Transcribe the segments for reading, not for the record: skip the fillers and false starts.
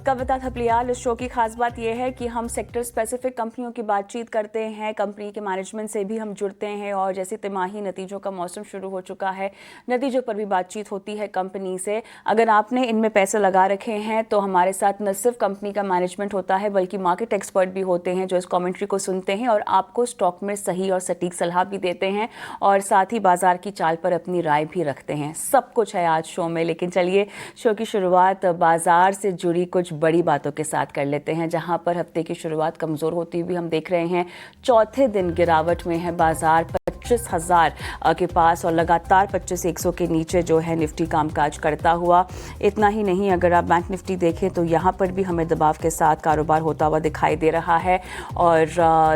का बता थपलियाल। इस शो की खास बात यह है कि हम सेक्टर स्पेसिफिक कंपनियों की बातचीत करते हैं, कंपनी के मैनेजमेंट से भी हम जुड़ते हैं और जैसे तिमाही नतीजों का मौसम शुरू हो चुका है, नतीजों पर भी बातचीत होती है कंपनी से। अगर आपने इनमें पैसे लगा रखे हैं तो हमारे साथ न सिर्फ कंपनी का मैनेजमेंट होता है बल्कि मार्केट एक्सपर्ट भी होते हैं जो इस कमेंट्री को सुनते हैं और आपको स्टॉक में सही और सटीक सलाह भी देते हैं और साथ ही बाजार की चाल पर अपनी राय भी रखते हैं। सब कुछ है आज शो में, लेकिन चलिए शो की शुरुआत बाजार से जुड़ी कुछ बड़ी बातों के साथ कर लेते हैं, जहां पर हफ्ते की शुरुआत कमजोर होती हुई हम देख रहे हैं। चौथे दिन गिरावट में है बाजार 25,000 के पास और लगातार 25,100 के नीचे जो है निफ्टी कामकाज करता हुआ। इतना ही नहीं, अगर आप बैंक निफ्टी देखें तो यहाँ पर भी हमें दबाव के साथ कारोबार होता हुआ दिखाई दे रहा है और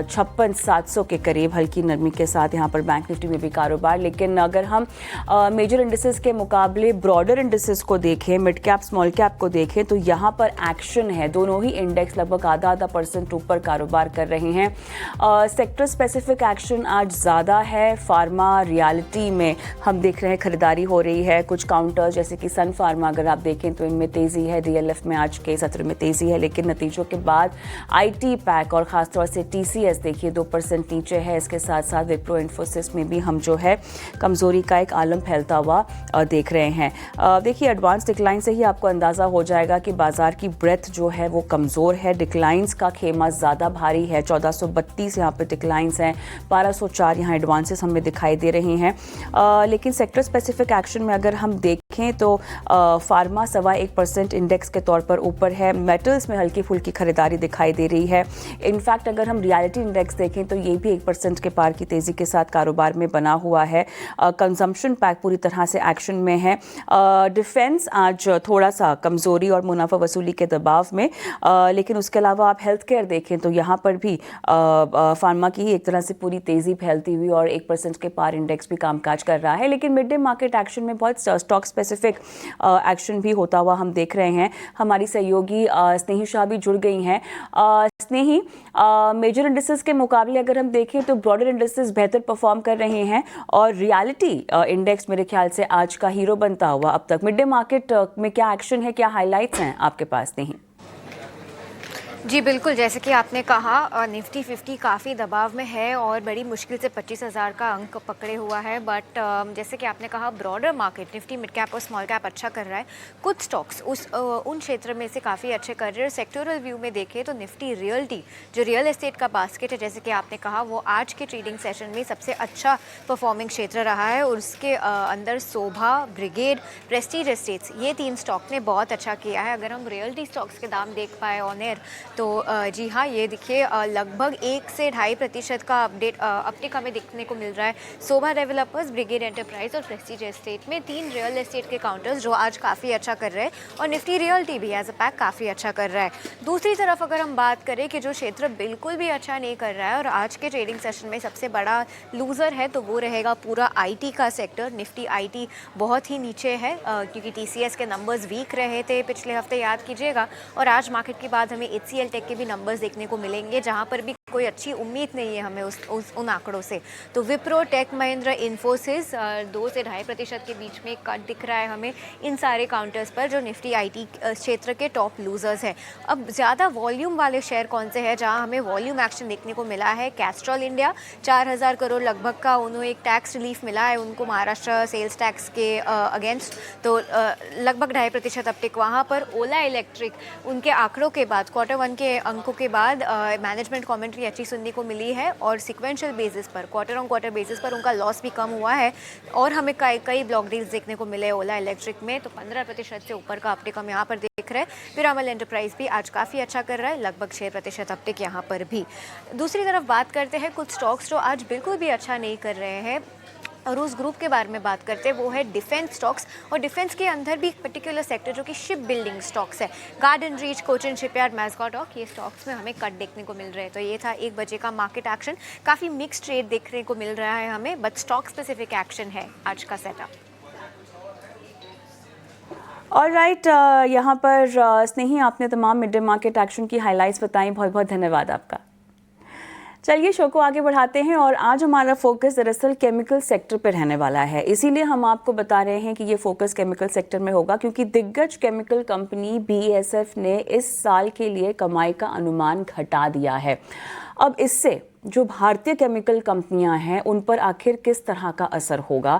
56,700 के करीब हल्की नरमी के साथ यहाँ पर बैंक निफ्टी में भी कारोबार। लेकिन अगर हम मेजर इंडिसेस के मुकाबले ब्रॉडर इंडिसेस को देखें, मिड कैप स्मॉल कैप को देखें तो यहाँ पर एक्शन है। दोनों ही इंडेक्स लगभग आधा परसेंट ऊपर कारोबार कर रहे हैं। सेक्टर स्पेसिफिक एक्शन आज ज़्यादा है। फार्मा रियलिटी में हम देख रहे हैं खरीदारी हो रही है। कुछ काउंटर्स जैसे कि सन फार्मा अगर आप देखें तो इनमें तेज़ी है। डीएलएफ में आज के सत्र में तेज़ी है, लेकिन नतीजों के बाद आईटी पैक और ख़ासतौर से टीसीएस देखिए 2% नीचे है। इसके साथ साथ विप्रो इन्फोसिस में भी हम जो है कमज़ोरी का एक आलम फैलता हुआ देख रहे हैं। देखिए एडवांस डिक्लाइन से ही आपको अंदाज़ा हो जाएगा कि बाजार की ब्रेथ जो है वो कमज़ोर है। डिक्लाइंस का खेमा ज़्यादा भारी है। 1432 यहाँ पर डिक्लाइंस हैं, 1204 यहाँ एडवांसेस हमें दिखाई दे रहे हैं। लेकिन सेक्टर स्पेसिफिक एक्शन में अगर हम देखें तो फार्मा 1.25% इंडेक्स के तौर पर ऊपर है। मेटल्स में हल्की फुल्की खरीदारी दिखाई दे रही है। इनफैक्ट अगर हम रियलिटी इंडेक्स देखें तो ये भी 1% के पार की तेज़ी के साथ कारोबार में बना हुआ है। कंजम्पशन पैक पूरी तरह से एक्शन में है। डिफेंस आज थोड़ा सा कमज़ोरी और मुनाफा वसूली के दबाव में, लेकिन उसके अलावा आप हेल्थ केयर देखें तो यहाँ पर भी फार्मा की ही एक तरह से पूरी तेज़ी फैलती हुई और 1% के पार इंडेक्स भी कामकाज कर रहा है। लेकिन मिड डे मार्केट एक्शन में बहुत स्टॉक स्पेसिफिक एक्शन भी होता हुआ हम देख रहे हैं। हमारी सहयोगी स्नेही शाह भी जुड़ गई हैं। स्नेही, मेजर इंडिसेस के मुकाबले अगर हम देखें तो ब्रॉडर इंडिसेस बेहतर परफॉर्म कर रहे हैं और रियलिटी इंडेक्स मेरे ख्याल से आज का हीरो बनता हुआ अब तक। मिड डे मार्केट में क्या एक्शन है, क्या हाइलाइट्स हैं आपके पास? नहीं जी बिल्कुल, जैसे कि आपने कहा निफ्टी 50 काफ़ी दबाव में है और बड़ी मुश्किल से 25,000 का अंक पकड़े हुआ है। बट जैसे कि आपने कहा broader market Nifty mid cap और स्मॉल कैप अच्छा कर रहा है। कुछ स्टॉक्स उन क्षेत्र में से काफ़ी अच्छे कर रहे हैं। सेक्टोरल व्यू में देखें तो निफ्टी रियल्टी जो रियल एस्टेट का बास्केट है, जैसे कि आपने कहा, वो आज के ट्रेडिंग सेशन में सबसे अच्छा परफॉर्मिंग क्षेत्र रहा है और उसके अंदर शोभा, ब्रिगेड, प्रेस्टीज एस्टेट्स, ये 3 स्टॉक ने बहुत अच्छा किया है। अगर हम रियल्टी स्टॉक्स के दाम देख पाए ऑन एयर तो जी हाँ, ये देखिए लगभग 1 से 2.5% का अपटिक हमें देखने को मिल रहा है। शोभा डेवलपर्स, ब्रिगेड एंटरप्राइज और प्रेस्टीज एस्टेट में 3 रियल एस्टेट के काउंटर्स जो आज काफ़ी अच्छा कर रहे हैं और निफ्टी रियल्टी भी एज अ पैक काफ़ी अच्छा कर रहा है। दूसरी तरफ अगर हम बात करें कि जो क्षेत्र बिल्कुल भी अच्छा नहीं कर रहा है और आज के ट्रेडिंग सेशन में सबसे बड़ा लूज़र है तो वो रहेगा पूरा आईटी का सेक्टर। निफ्टी आईटी बहुत ही नीचे है क्योंकि टीसीएस के नंबर्स वीक रहे थे पिछले हफ्ते, याद कीजिएगा, और आज मार्केट के बाद हमें एचसीएल टेक के भी नंबर्स देखने को मिलेंगे जहां पर भी कोई अच्छी उम्मीद नहीं है हमें उन आंकड़ों से। तो विप्रो, टेक महिंद्रा, इन्फोसिस 2 से 2.5% के बीच में कट दिख रहा है हमें इन सारे काउंटर्स पर जो निफ्टी आईटी क्षेत्र के टॉप लूजर्स हैं। अब ज़्यादा वॉल्यूम वाले शेयर कौन से हैं जहां हमें वॉल्यूम एक्शन देखने को मिला है? कैस्ट्रॉल इंडिया 4,000 करोड़ लगभग का उन्हें एक टैक्स रिलीफ मिला है उनको महाराष्ट्र सेल्स टैक्स के अगेंस्ट, तो लगभग 2.5% अपटिक वहाँ पर। ओला इलेक्ट्रिक, उनके आंकड़ों के बाद Q1 के अंकों के बाद मैनेजमेंट कमेंट्री अच्छी सुनने को मिली है और सिक्वेंशियल बेसिस पर, क्वार्टर बेसिस पर उनका लॉस भी कम हुआ है और हमें कई ब्लॉक डील्स देखने को मिले ओला इलेक्ट्रिक में, तो 15% से ऊपर का अपटिक हम यहाँ पर देख रहे हैं। पिरामल एंटरप्राइज भी आज काफ़ी अच्छा कर रहा है, लगभग 6% अपटिक यहाँ पर भी। दूसरी तरफ बात करते हैं कुछ स्टॉक्स जो आज बिल्कुल भी अच्छा नहीं कर रहे हैं और उस ग्रुप के बारे में बात करते हैं, वो है डिफेंस स्टॉक्स। और डिफेंस के अंदर भी एक पर्टिकुलर सेक्टर जो कि शिप बिल्डिंग स्टॉक्स है, गार्डन रीच, कोचिन शिपयार्ड, मैस्कॉटॉक, ये स्टॉक्स में हमें कट देखने को मिल रहे हैं। तो ये था 1 बजे का मार्केट एक्शन। काफ़ी मिक्स ट्रेड देखने को मिल रहा है हमें, बट स्टॉक स्पेसिफिक एक्शन है आज का सेटअप। ऑलराइट, यहाँ पर स्नेही आपने तमाम मिड डे मार्केट एक्शन की हाइलाइट्स बताई, बहुत बहुत धन्यवाद आपका। चलिए शो को आगे बढ़ाते हैं और आज हमारा फोकस दरअसल केमिकल सेक्टर पर रहने वाला है। इसीलिए हम आपको बता रहे हैं कि ये फोकस केमिकल सेक्टर में होगा, क्योंकि दिग्गज केमिकल कंपनी BASF ने इस साल के लिए कमाई का अनुमान घटा दिया है। अब इससे जो भारतीय केमिकल कंपनियां हैं उन पर आखिर किस तरह का असर होगा।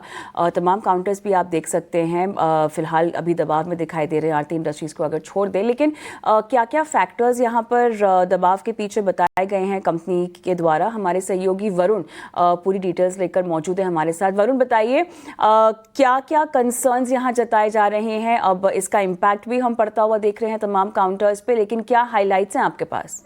तमाम काउंटर्स भी आप देख सकते हैं, फिलहाल अभी दबाव में दिखाई दे रहे हैं आरती इंडस्ट्रीज़ को अगर छोड़ दें, लेकिन क्या क्या फैक्टर्स यहां पर दबाव के पीछे बताए गए हैं कंपनी के द्वारा। हमारे सहयोगी वरुण पूरी डिटेल्स लेकर मौजूद है हमारे साथ। वरुण, बताइए क्या क्या कंसर्न्स यहाँ जताए जा रहे हैं। अब इसका इम्पैक्ट भी हम पड़ता हुआ देख रहे हैं तमाम काउंटर्स पे, लेकिन क्या हाईलाइट्स हैं आपके पास?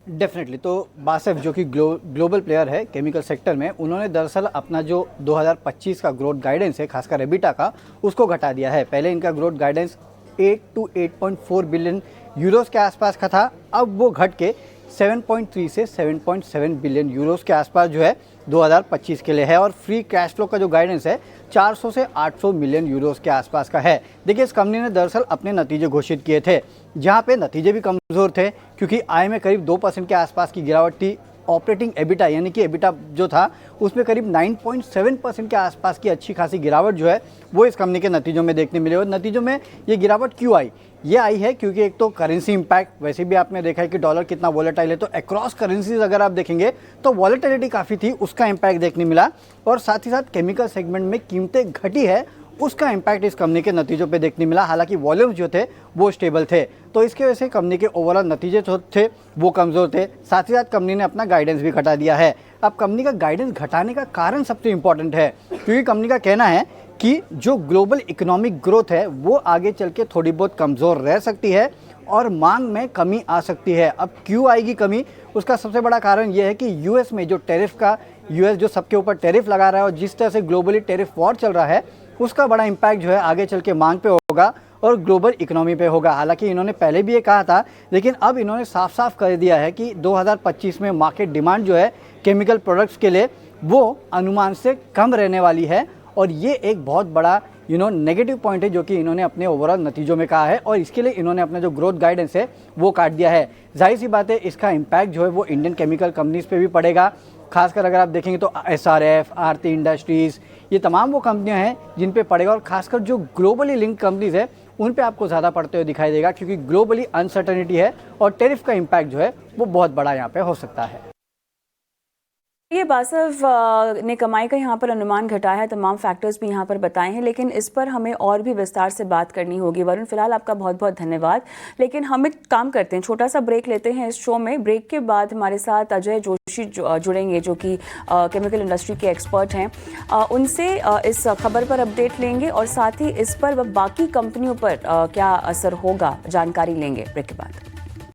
डेफिनेटली, तो बासफ जो कि ग्लोबल प्लेयर है केमिकल सेक्टर में, उन्होंने दरअसल अपना जो 2025 का ग्रोथ गाइडेंस है खासकर एबिटा का, उसको घटा दिया है। पहले इनका growth guidance 8 to 8.4 billion Euros के आसपास का था, अब वो घट के 7.3 से 7.7 बिलियन यूरोस के आसपास जो है 2025 के लिए है। और फ्री कैश फ्लो का जो गाइडेंस है 400 से 800 मिलियन यूरोस के आसपास का है। देखिए, इस कंपनी ने दरअसल अपने नतीजे घोषित किए थे, जहां पे नतीजे भी कमज़ोर थे क्योंकि आय में करीब 2% के आसपास की गिरावट थी। ऑपरेटिंग एबिटा यानी कि एबिटा जो था उसमें करीब 9.7% के आसपास की अच्छी खासी गिरावट जो है वो इस कंपनी के नतीजों में देखने मिले। और नतीजों में ये गिरावट क्यों आई? ये आई है क्योंकि एक तो करेंसी इम्पैक्ट, वैसे भी आपने देखा है कि डॉलर कितना वॉलेटाइल है, तो अक्रॉस करेंसीज अगर आप देखेंगे तो वॉलेटिलिटी काफ़ी थी, उसका इम्पैक्ट देखने मिला। और साथ ही साथ केमिकल सेगमेंट में कीमतें घटी है, उसका इम्पैक्ट इस कंपनी के नतीजों पे देखने मिला। हालांकि वॉल्यूम्स जो थे वो स्टेबल थे, तो इसके वजह से कंपनी के ओवरऑल नतीजे जो थे वो कमज़ोर थे। साथ ही साथ कंपनी ने अपना गाइडेंस भी घटा दिया है। अब कंपनी का गाइडेंस घटाने का कारण सबसे इम्पॉर्टेंट है, क्योंकि कंपनी का कहना है कि जो ग्लोबल इकोनॉमिक ग्रोथ है वो आगे चल के थोड़ी बहुत कमज़ोर रह सकती है और मांग में कमी आ सकती है। अब क्यों आएगी कमी? उसका सबसे बड़ा कारण यह है कि यूएस में जो टैरिफ का, यूएस जो सबके ऊपर टैरिफ लगा रहा है और जिस तरह से ग्लोबली टैरिफ वॉर चल रहा है, उसका बड़ा इम्पैक्ट जो है आगे चल के मांग पे होगा और ग्लोबल इकोनॉमी पे होगा। हालांकि इन्होंने पहले भी ये कहा था, लेकिन अब इन्होंने साफ साफ कर दिया है कि 2025 में मार्केट डिमांड जो है केमिकल प्रोडक्ट्स के लिए वो अनुमान से कम रहने वाली है। और ये एक बहुत बड़ा नेगेटिव पॉइंट है जो कि इन्होंने अपने ओवरऑल नतीजों में कहा है, और इसके लिए इन्होंने अपना जो ग्रोथ गाइडेंस है वो काट दिया है। जाहिर सी बात है, इसका इम्पैक्ट जो है वो इंडियन केमिकल कंपनीज पे भी पड़ेगा। खासकर अगर आप देखेंगे तो SRF, आरती इंडस्ट्रीज़, ये तमाम वो कंपनियां हैं जिन पे पड़ेगा। और खासकर जो ग्लोबली लिंक कंपनीज है उन पे आपको ज़्यादा पड़ते हुए दिखाई देगा, क्योंकि ग्लोबली अनसर्टेनिटी है और टैरिफ का इम्पैक्ट जो है वो बहुत बड़ा यहाँ पे हो सकता है। ये बासफ ने कमाई का यहाँ पर अनुमान घटाया है, तमाम फैक्टर्स भी यहाँ पर बताए हैं, लेकिन इस पर हमें और भी विस्तार से बात करनी होगी। वरुण, फिलहाल आपका बहुत बहुत धन्यवाद। लेकिन हम एक काम करते हैं, छोटा सा ब्रेक लेते हैं इस शो में। ब्रेक के बाद हमारे साथ अजय जोशी जुड़ेंगे, जो कि केमिकल इंडस्ट्री के एक्सपर्ट हैं। उनसे इस खबर पर अपडेट लेंगे और साथ ही इस पर बाकी कंपनियों पर क्या असर होगा जानकारी लेंगे ब्रेक के बाद।